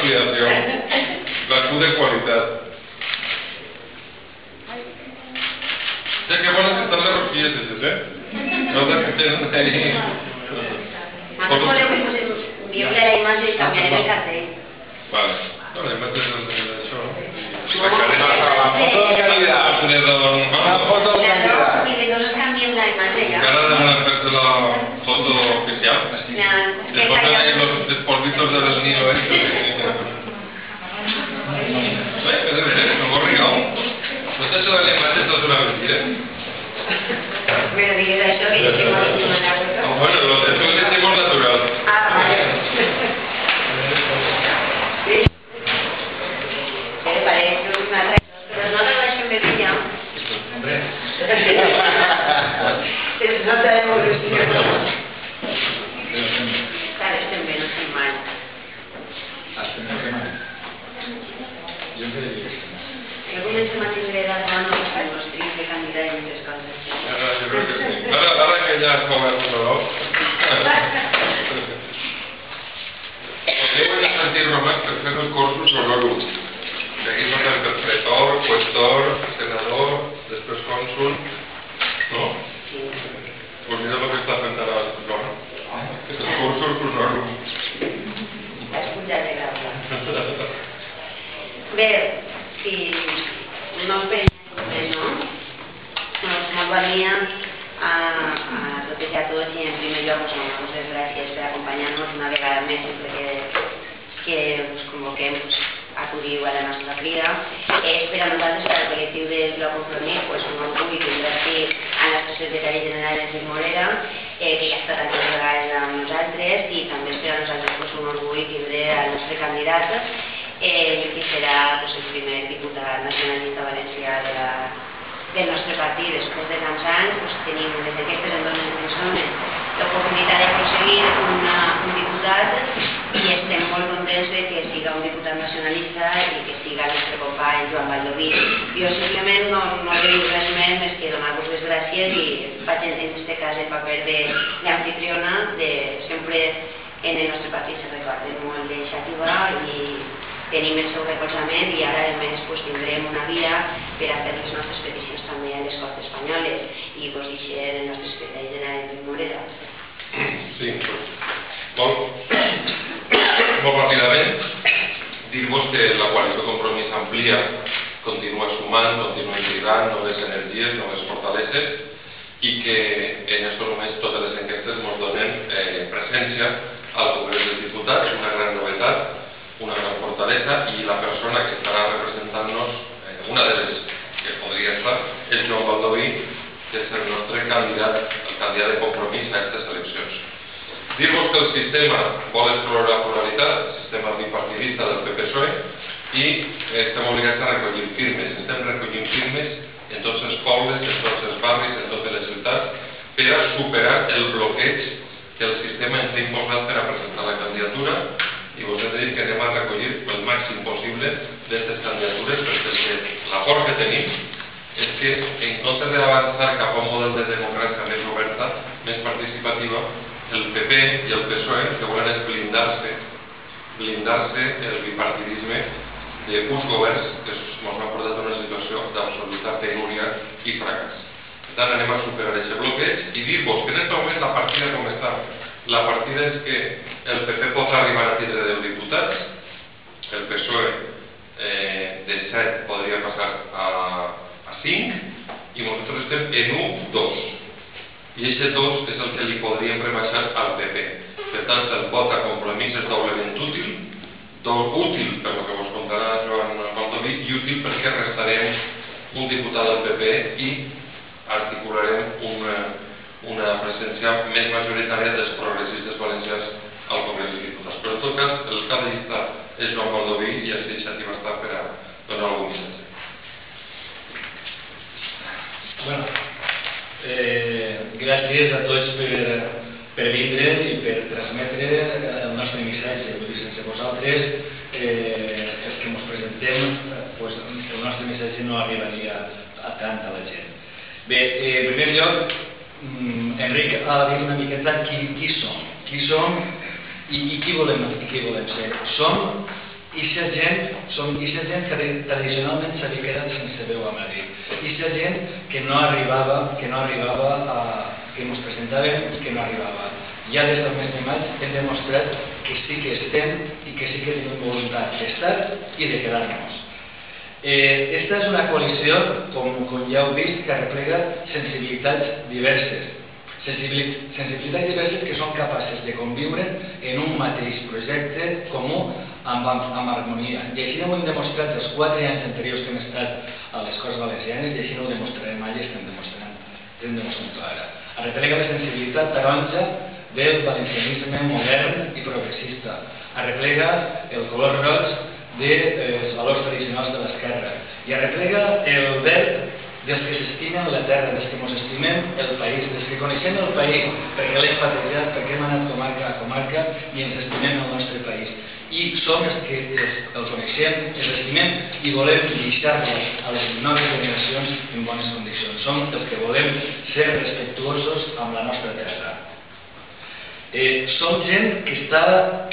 ampliació. La Q de qualitat. Sé que bones que estan les rosquilles, no que tenen ahí. Nosaltres podem viure la imatge i canviarem el cartell. Vale. No, la imatge és això. La foto del candidat. La foto del candidat. I que tots canviem la imatge ja. Encara demanar fer la foto oficial. Después de los polvitos de los niños no hemos rigado. ¿No te suena la imagen de una mentira? Pero digues això que jo tengo una foto. Bueno, lo de eso es tipo natural. Ah, vale. Parece una pero no te vas a meter ya. Hombre. No sabemos decir. Claro, estem bé, no estem mal. Estem mal. Jo em quedaria que Jo comencem a tindre les manos al nostre de candidat i aquestes coses. Jo crec que sí. Ara que ja es com el controlador. Podríem sentir Romà per fer els cursos honorum. Aquí són el pretor, cuestor, senador, després cònsul, no? Sí. Pues mira lo que está fent ara Romà. Els cursos honorum. Has pujat de graus. Bé, si no us pensem no? Molt bon dia a totes i a tots i en primer lloc us donem les gràcies per acompanyar-nos una vegada més sempre que us convoquem acudiu a la nostra crida. Per a nosaltres, per al col·lectiu del Bloc Compromís, un orgull tindre aquí a nostre secretari general, Enric Morera, que ja ha estat aquí vegades amb nosaltres, i també per a nosaltres un orgull tindre al nostre candidat, que serà el primer diputat nacionalista valencià del nostre partit. Després de tants anys tenim des d'aquestes endones l'oportunitat d'aconseguir un diputat i estem molt contents que siga un diputat nacionalista i que siga el nostre company Joan Baldoví. Jo simplement no dic res més que donar-vos les gràcies i faig en aquest cas el paper d'anfitriona. Sempre en el nostre partit se recorden molt d'iniciativa i tenim el seu recolzament i ara a més tindrem una via per a fer les nostres peticions també a les Corts Espanyoles i vos deixem el nostre secretari general Enric Morera. Sí, molt ràpidament dir-vos que la coalició Compromís amplia, continua sumant, continua integrant noves energies, noves fortaleses i que en estos moments totes les enquestes ens donen presència al Congrés dels Diputats, una gran novetat, una gran fortalesa, i la persona que estarà representant-nos, una de les que podria estar, és Joan Baldoví, que és el nostre candidat, el candidat de Compromís a aquestes eleccions. Dir-vos que el sistema vol explorar la pluralitat, el sistema bipartidista del PP-PSOE, i estem obligats a recollir firmes. Estem recollint firmes en tots els pobles, en tots els barris, en totes les ciutats, per a superar el bloqueig que el sistema ens ha imposat per a presentar la candidatura, i vos he de dir que anem a recollir el màxim possible d'aquestes candidatures, perquè l'acord que tenim és que en comptes d'avançar cap a un model de democràcia més oberta, més participativa, el PP i el PSOE el que volen és blindar-se el bipartidisme d'uns governs que ens han portat a una situació d'absoluta penúria i fracàs. Per tant, anem a superar aquest bloqueig i dir-vos que en aquest moment la partida com està. La partida és que el PP pot arribar a tindre 10 diputats, el PSOE de 7 podria passar a 5 i nosaltres estem en 1, 2. I aquest 2 és el que li podríem rebaixar al PP. Per tant, el vot a Compromís és doblement útil per el que vos contarà Joan Baldoví i útil perquè restarem un diputat del PP i articularem una presència més majoritària dels progressistes valencians al Congrés dels Diputats. Però en tot cas, el cap de llista és Joan Baldoví i aquesta iniciativa està per a donar algun missatge. Bueno, gràcies a tots per vindre i per transmetre el nostre missatge. Vull dir, sense vosaltres, els que ens presentem, el nostre missatge no arribaria a tanta la gent. Bé, en primer lloc, Enric ha dit una miqueta qui som i qui volem ser. Som Ixa gent que tradicionalment s'havia quedat sense veu a Madrid. Ixa gent que no arribava, que ens presentàvem i que no arribava. Ja des del mes de maig hem demostrat que sí que estem i que sí que tenim voluntat d'estar i de quedar-nos. Esta és una coalició, com ja heu vist, que arreplega sensibilitats diverses. Sensibilitats diverses que són capaces de conviure en un mateix projecte comú amb harmonia. I així ho hem demostrat els 4 anys anteriors que hem estat a les Corts Valencianes i així no ho demostrarem mai i estem demostrant ara. Arreplega la sensibilitat taronja del valencianisme modern i progressista. Arreplega el color roig dels valors tradicionals de l'esquerra i arreplega el verd dels que s'estimen la terra, dels que ens estimem el país, dels que coneixem el país perquè l'hem patejat, perquè hem anat comarca a comarca i ens estimem el nostre país. I som els que el coneixem, els estimem i volem deixar-lo a les noves generacions en bones condicions. Som els que volem ser respectuosos amb la nostra terra. Som gent que està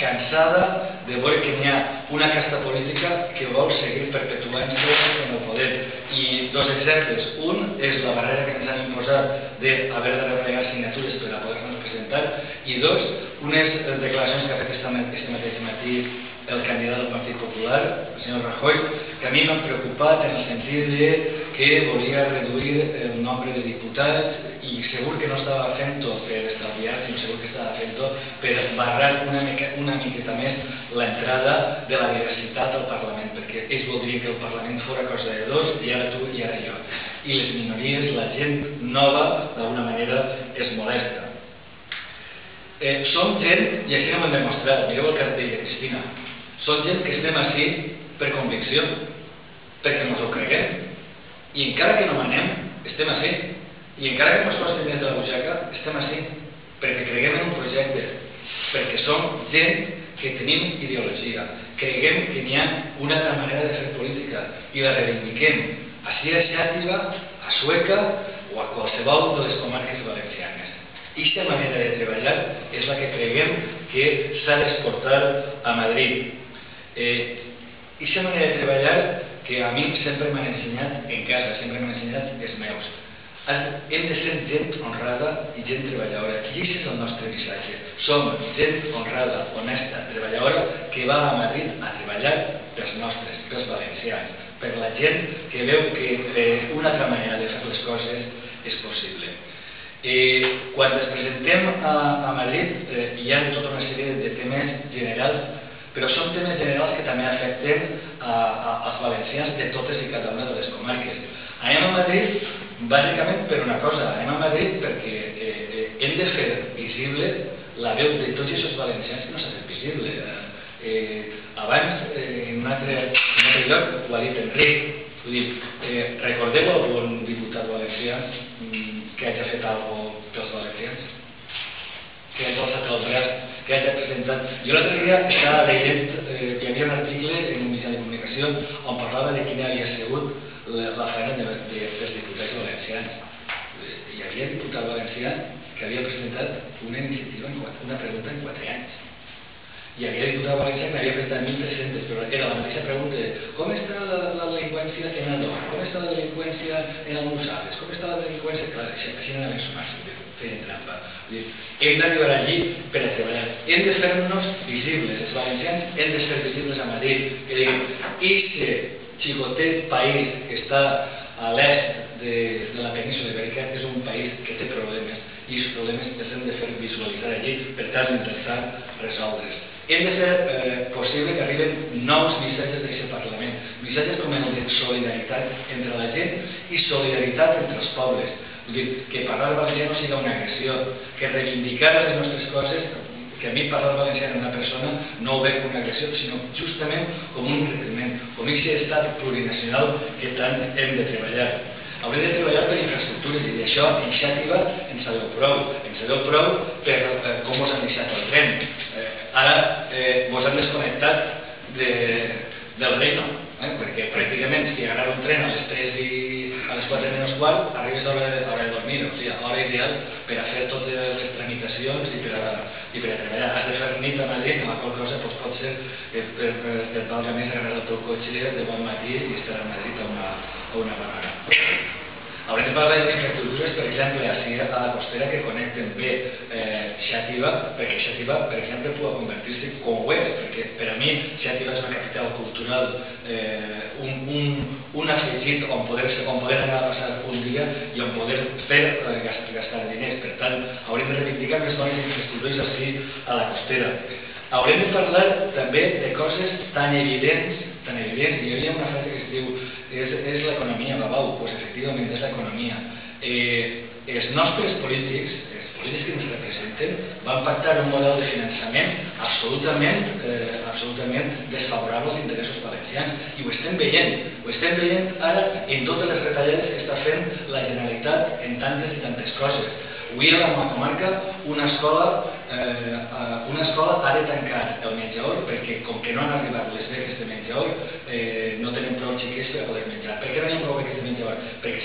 cansada de veure que n'hi ha una casta política que vol seguir perpetuant-se en el poder. I 2 exemples. Un és la barrera que ens han imposat d'haver de replegar signatures per a poder-nos presentar i 2, unes declaracions que ha fet este mateix matí el candidat del Partit Popular, el senyor Rajoy, que a mi m'han preocupat en el sentit que volia reduir el nombre de diputats i segur que no estava fent-ho per estalviar, sinó segur que estava fent-ho per barrar una miqueta més l'entrada de la diversitat al Parlament, perquè ells voldrien que el Parlament fos cosa de 2 i ara tu i ara jo. I les minories, la gent nova, d'alguna manera es molesta. Som gent, i així no ho hem demostrat, mireu el cartell de Cristina, som gent que estem així per convicció, perquè ens ho creguem. I encara que no manem, estem així. I encara que ens costin des de la butxaca, estem així. Perquè creguem en un projecte, perquè som gent que tenim ideologia, creguem que n'hi ha una altra manera de fer política i la reivindiquem, així a Xàtiva, a Sueca o a qualsevol de les comarques valencianes. Aquesta manera de treballar és la que creguem que s'ha d'exportar a Madrid. Aquesta manera de treballar que a mi sempre m'han ensenyat en casa, sempre m'han ensenyat els meus. Hem de ser gent honrada i gent treballadora. I aquest és el nostre missatge. Som gent honrada, honesta, treballadora, que va a Madrid a treballar pels nostres, pels valencians, per la gent que veu que una altra manera de fer les coses és possible. Quan ens presentem a Madrid hi ha tota una sèrie de temes generals, però són temes generals que també afecten als valencians de totes i cada una de les comarques. Anem a Madrid bàsicament per una cosa, anem a Madrid perquè hem de fer visible la veu de tots aquests valencians que no s'ha fet visible. Abans, en un altre lloc, ho ha dit Enric, recordeu algun diputat valencià que hagi fet alguna cosa pels valencians? Que hagi alçat el braç, que hagi presentat... Jo l'altre dia estava veient, hi havia un article en un mitjà de comunicació on parlava de quina havia sigut la feina dels diputats valencians. Hi havia diputat valencià que havia presentat una iniciativa, una pregunta en 4 anys. Hi havia diputat valencià que n'havia presentat 1.300, però era la mateixa pregunta de com està la delinqüència en el Dor, com està la delinqüència en el Musades, com està la delinqüència... Clar, així no anaven sumar-se, feien trampa. Hem d'arribar allí per a treballar. Hem de fer-nos visibles, els valencians hem de ser visibles a Madrid, que diguin, aquest xicotet país que està a l'est de la península ibèrica és un país que té problemes i els problemes els hem de fer visualitzar allí per tal d'intentar resoldre's. Hem de fer possible que arriben nous missatges d'aquest Parlament, missatges com el de solidaritat entre la gent i solidaritat entre els pobles. Vull dir, que parlar valencià no sigui una agressió, que reivindicar les nostres coses, que a mi parlar valencià en una persona no ho veig com una agressió, sinó justament com un requeriment, com aquest estat plurinacional que tant hem de treballar. Haurem de treballar per infraestructures i d'això en Xàtiva en sabeu prou. En sabeu prou per com us han deixat el tren. Ara vos han desconnectat del reino, perquè pràcticament si agarrar un tren a les 3 i a les 4 menys quart arribes a l'hora de dormir, o sigui, a l'hora ideal per a fer totes les tramitacions i per a i per a treballar has de fer nit a Madrid, la qual cosa pot ser et valga més agradar el teu cotxe de bon matí i estar a Madrid a una bona hora. Haurem de parlar d'infraestructures, per exemple, així a la costera que connecten bé Xàtiva, perquè Xàtiva, per exemple, pugui convertir-se com ho és, perquè per a mi Xàtiva és una capital cultural, un afegit on poder anar a passar un dia i on poder fer gastar diners. Per tant, haurem de reivindicar més bones infraestructures així a la costera. Haurem de parlar també de coses tan evidents, hi havia una frase que es diu és l'economia, babau, doncs efectivament és l'economia. Els nostres polítics, els polítics que ens representen, van pactar un model de finançament absolutament desfavorable als interessos valencians i ho estem veient ara en totes les retallades que està fent la Generalitat en tantes i tantes coses. Avui a la meva comarca una escola ha de tancar el menjador perquè com que no han arribat les beques de menjador no tenen prou xiquets per a poder menjar. Per què no hi ha prou beques de menjador? Perquè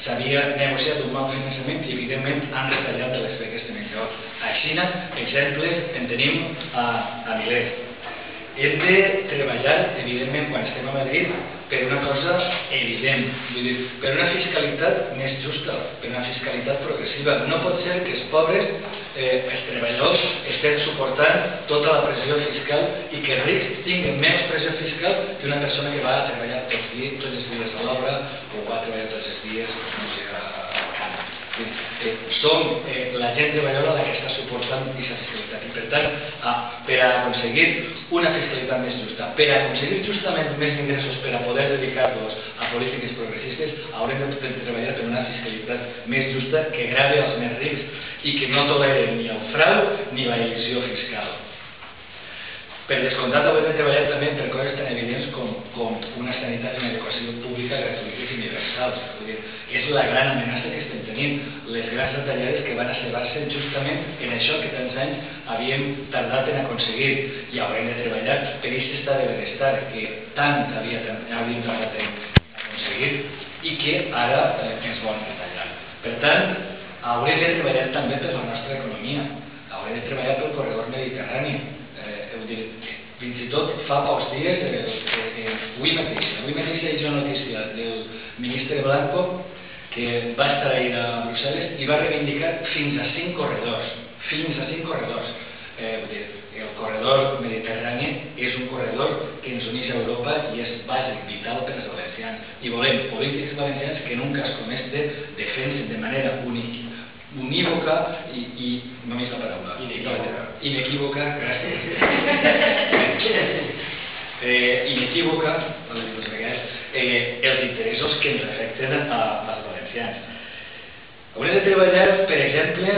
s'havia negociat un mal finançament i evidentment han retallat de les beques de menjador. A Xina, exemples, en tenim a milers. Hem de treballar, evidentment, quan estem a Madrid, per una cosa evident, vull dir, per una fiscalitat més justa, per una fiscalitat progressiva. No pot ser que els pobres, els treballadors, estem suportant tota la pressió fiscal i que els rics tinguin menys pressió fiscal que una persona que va a treballar tots els dies a l'obra o va a treballar tots els dies, no sé, a camp. Som la gent treballadora la que està suportant aquesta fiscalitat i per tant per a aconseguir una fiscalitat més justa, per a aconseguir justament més ingressos per a poder dedicar-los a polítiques progressistes haurem de treballar per una fiscalitat més justa que gravi els més rics i que no toleren ni el frau ni la elusió fiscal. Per descomptat haurem de treballar també per coses tan evidents com una sanitat i una educació pública gratuïtes i universals. És la gran amenaça que estem tenint, les grans retallades que van assebar-se justament en això que tants anys havíem tardat en aconseguir i haurem de treballar per aquest estat de benestar que tant havíem tardat en aconseguir i que ara ens volen retallar. Per tant, haurem de treballar també per la nostra economia, haurem de treballar pel corredor mediterrani. Fins i tot fa pocs dies, avui mateix hi ha una notícia del ministre Blanco que va estar ahir a Brussel·les i va reivindicar fins a 5 corredors. El corredor mediterrani és un corredor que ens uneix a Europa i és bàsic, vital per als valencians. I volem polítics valencians que en un cas com este defensen de manera unívoca i només la paraula inequívoca, gràcies inequívoca els interessos que ens afecten als valencians. Haurem de treballar, per exemple,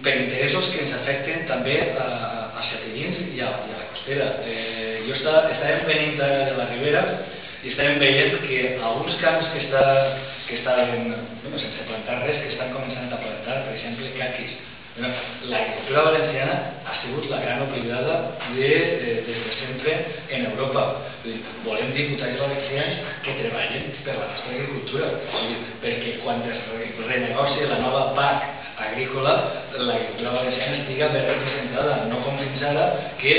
per interessos que ens afecten també a Xativins i a la costera. Estàvem venint de la Ribera i estàvem veient que alguns camps que estaven sense plantar res, que estan començant a plantar, per exemple, caquis. L'agricultura valenciana ha sigut la gran oblidada des de sempre en Europa. Volem diputats valencians que treballen per la nostra agricultura, perquè quan es renegocia la nova PAC agrícola, l'agricultura valenciana estiga ben representada, no com fins ara que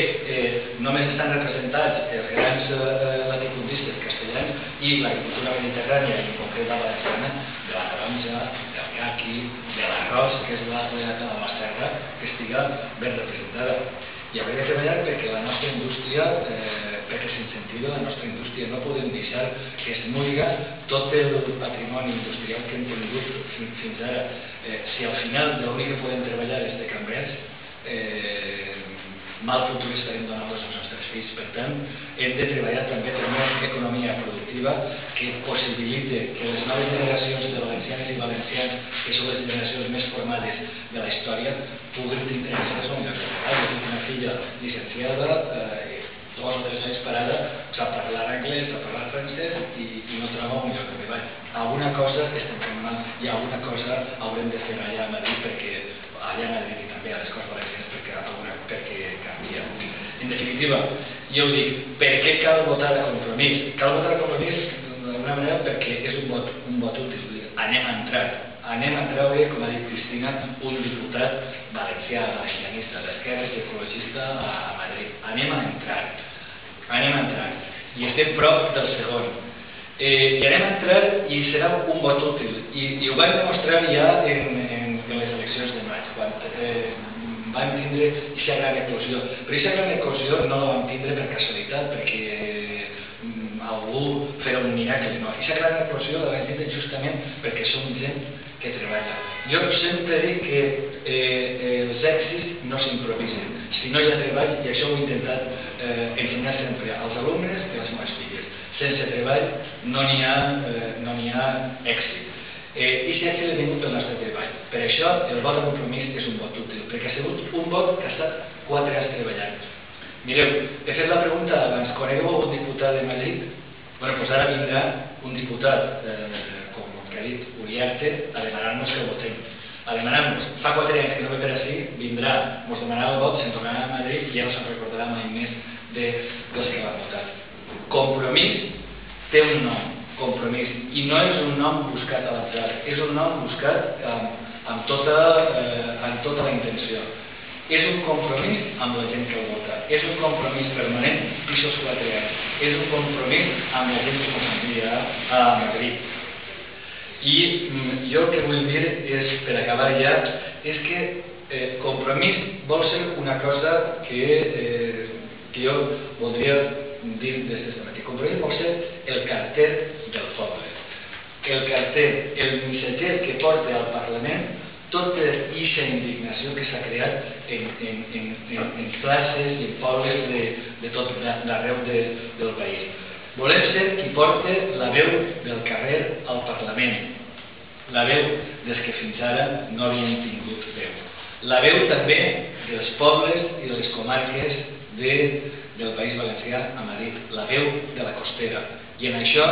només estan representats els grans latifundistes castellans i l'agricultura mediterrània, en concret la valenciana, de la taronja, del caqui, de l'arròs, que és la terra, que estiga ben representada. I haurem de treballar perquè la nostra indústria, perquè s'incentiva la nostra indústria. No podem deixar que es muiga tot el patrimoni industrial que hem tingut fins ara. Si al final l'únic que podem treballar és de cambrers, mal futur estarem donant als nostres fills. Per tant, hem de treballar també per una economia productiva que possibiliti que les noves generacions de valencianes i valencians, que són les generacions més formades de la història, puguin tindre accés a un lloc de treball. Jo tinc una filla llicenciada, 2 o 3 anys parada, sap parlar anglès, sap parlar francès i no troba un lloc de treball. Alguna cosa estem fent mal i alguna cosa haurem de fer allà a Madrid, perquè allà a Madrid i també a les Corts Valencianes perquè canvia. En definitiva, jo dic, per què cal votar a Compromís? Cal votar a Compromís d'alguna manera perquè és un vot útil. Anem a entrar anem a treure, com ha dit Cristina, un diputat valencià, valencianista, d'esquerres i ecologista a Madrid. Anem a entrar. I estem prop del segon. I anem a entrar i serà un vot útil. I ho vam demostrar ja en les eleccions de maig, quan vam tindre aquesta gran eclosió. Però aquesta gran eclosió no la vam tindre per casualitat, perquè algú farà un miracle. No, aquesta gran eclosió la vam tindre justament perquè som gent que treballa. Jo sempre dic que els èxits no s'improvisen. Si no hi ha treball, i això ho he intentat ensenyar sempre als alumnes i a les meves filles, sense treball no n'hi ha èxit. I si èxit ha vingut pel nostre treball. Per això el vot de compromís és un vot útil, perquè ha sigut un vot que ha estat 4 anys treballant. Mireu, he fet la pregunta abans, conegueu algun diputat de Madrid? Bueno, doncs ara vindrà un diputat, com que ha dit Uriarte, a demanar-nos que votem. A demanar-nos, fa 4 anys que no ve per així, vindrà, ens demanarà el vot, se'n tornarà a Madrid i ja no se'n recordarà mai més dels que van votar. Compromís té un nom, compromís, i no és un nom buscat a l'atzar, és un nom buscat amb tota la intenció. És un compromís amb la gent que el vota, és un compromís permanent d'aquests 4 anys, és un compromís amb la gent que ens envia a Madrid. I jo el que vull dir és, per acabar ja, és que compromís vol ser una cosa que jo voldria dir des d'aquest matí. Compromís vol ser el carter del poble, el carter, el missatger que porta al Parlament tota aquesta indignació que s'ha creat en classes i en pobles de tot l'arreu del país. Volem ser qui porta la veu del carrer al Parlament, la veu dels que fins ara no havien tingut veu, la veu també dels pobles i de les comarques del País Valencià a Madrid, la veu de la Costera. I en això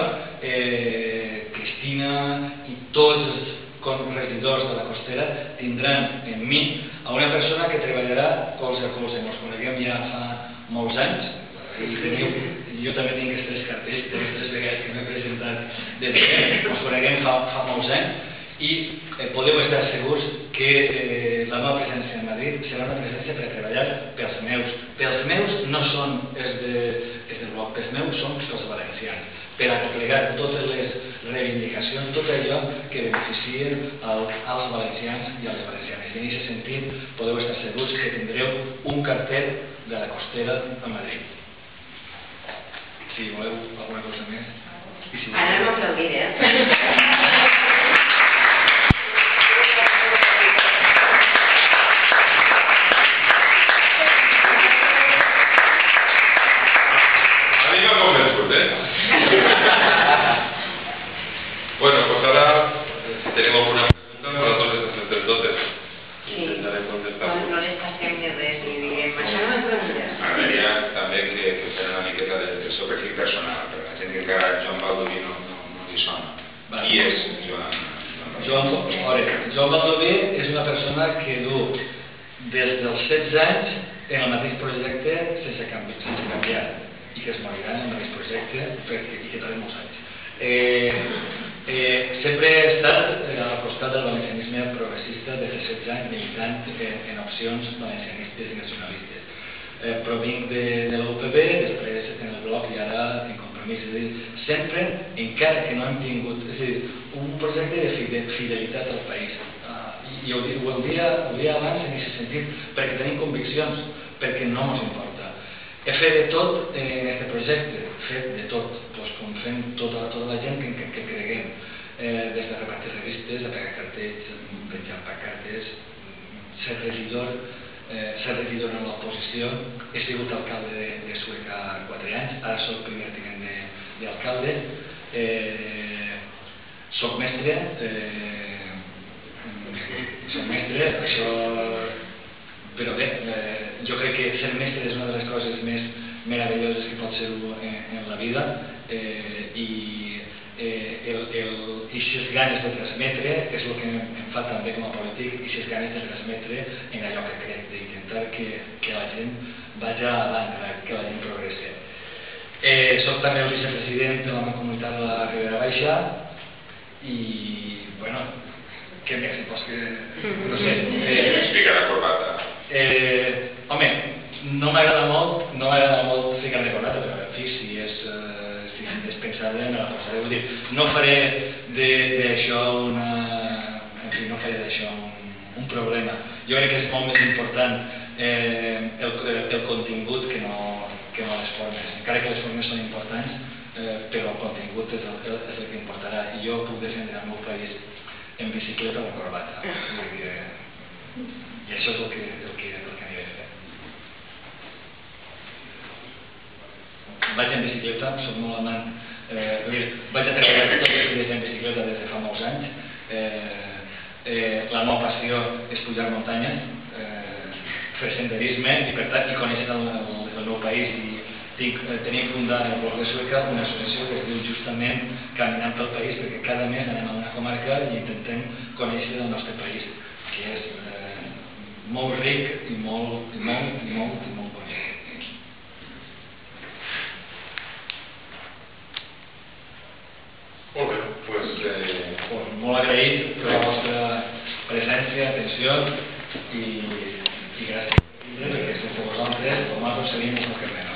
Cristina i tots els regidors de la Costera tindran en mi a una persona que treballarà colze a colze. Ens coneguem ja fa molts anys i jo també tinc aquests 3 cartells, 3 vegades que m'he presentat de temps, ens coneguem fa molts anys i podeu estar segurs que la meva presència a Madrid serà una presència per a treballar pels meus no són els del bloc, pels meus són els valencians, per arreplegar totes les reivindicacions, tot allò que beneficien als valencians i a les valencianes. I en aquest sentit podeu estar segurs que tindreu un cartell de la Costera a Madrid. Si voleu alguna cosa més. Ara no aplaudiré. Bueno, pues ahora tenemos alguna pregunta para todos estos sacerdotes. Intentaré contestar. No les passem de res i diguem, això no me preguntes. M'agradaria també que fem una miqueta del seu perfil personal, perquè la gent que encara Joan Baldoví no li sona. Qui és Joan Baldoví és una persona que du des dels 16 anys en el mateix projecte sense canviar i que es morirà en el mateix projecte i que té molts anys. Sempre he estat al costat del valencianisme progressista des de 16 anys militant en opcions valencianistes i nacionalistes. Provinc de l'UPB, després en el bloc i ara en Compromís. És a dir, sempre, encara que no hem tingut, és a dir, un projecte de fidelitat al país. I ho dia abans en aquest sentit, perquè tenim conviccions, perquè no ens importa. He fet de tot en aquest projecte, fet de tot, com fem tota la gent que creguem, des de repartir revistes, a pegar cartells, penjar pancartes, ser regidor en l'oposició. He sigut alcalde de Sueca 4 anys, ara soc primer tinent d'alcalde, soc mestre, això... Però bé, jo crec que ser mestre és una de les coses més meravelloses que pot ser en la vida i aquestes ganes de transmetre és el que em fa també com a polític, aquestes ganes de transmetre en allò que crec, d'intentar que la gent vagi avant, que la gent progresse. Soc també el vicepresident de la Mancomunitat de la Ribera Baixa i, bueno, què més? Pues que, no sé. Explica la corbata. Home, no m'agrada molt ficar-me corbata, però en fi, si és pensable, me la posaré. Vull dir, no faré d'això un problema. Jo crec que és molt més important el contingut que no les formes. Encara que les formes són importants, però el contingut és el que importarà. I jo puc defendre el meu país en bicicleta o en corbata. I això és el que aniré a fer. Vaig en bicicleta, soc molt amant. Vaig a treballar tots els dies en bicicleta des de fa molts anys. La meva passió és pujar muntanyes, fer senderisme i conèixer el meu país. Tenim fundat al Bloc de Sueca una associació que es diu justament Caminant pel País, perquè cada mes anem a una comarca i intentem conèixer el nostre país, que és molt ric i molt bonic. Molt bé, molt agraït per la vostra presència, atenció i gràcies, perquè sense vosaltres com a aconseguim el que fem.